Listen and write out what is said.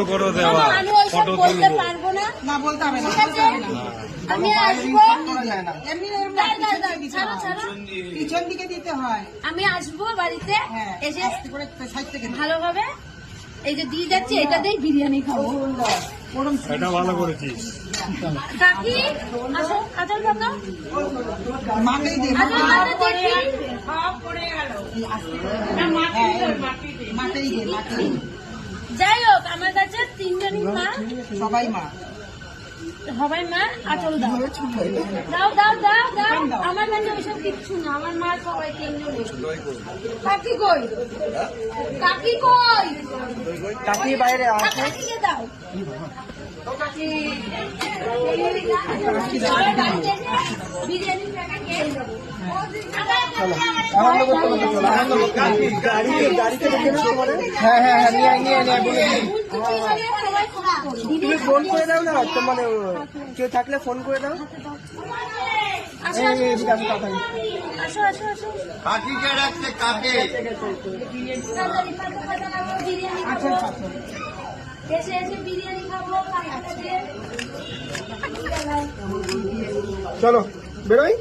Photo করে দেওয়া, আমি ওইসব ফটো বলতে তুলবো। পারবো না। না বলতে হবে না, ঠিক আছে? আমি আসবো। এমনি ছাড়ো, ছাড়ো। পিছন দিকে দিতে হয়। আমি আসবো বাড়িতে হ্যাঁ, এসে আস্তে করে সাইড থেকে দিতে। ভালোভাবে এই যে দিয়ে যাচ্ছে এটাতেই বিরিয়ানি খাবো। ওরম এটা ভালো করেছিস। কাকি আসো, আদর বাবা মাকেই দে, আদর বাবা দেখি। মাকেই দে, মাকেই দে। যাই হোক আমার কাছে তিনজনই মা, সবাই মা। সবাই মা। আচল দাও দাও দাও দাও দাও। আমার কাছে ওইসব কিচ্ছু না, আমার মা সবাই তিনজন। কাকি কই? কাকি কই? কাকি বাইরে কাকিকে দাও। বিরিয়ানি প্যাকেট খেয়ে যাবো। তুমি ফোন করে দাও না, তো মানে কেউ থাকলে ফোন করে দাও। আসো আসো আসো। কাকিকে রাখছে কাকে বিরিয়ানি খাবো। এসে এসে বিরিয়ানি খাবো। চলো বেরোই।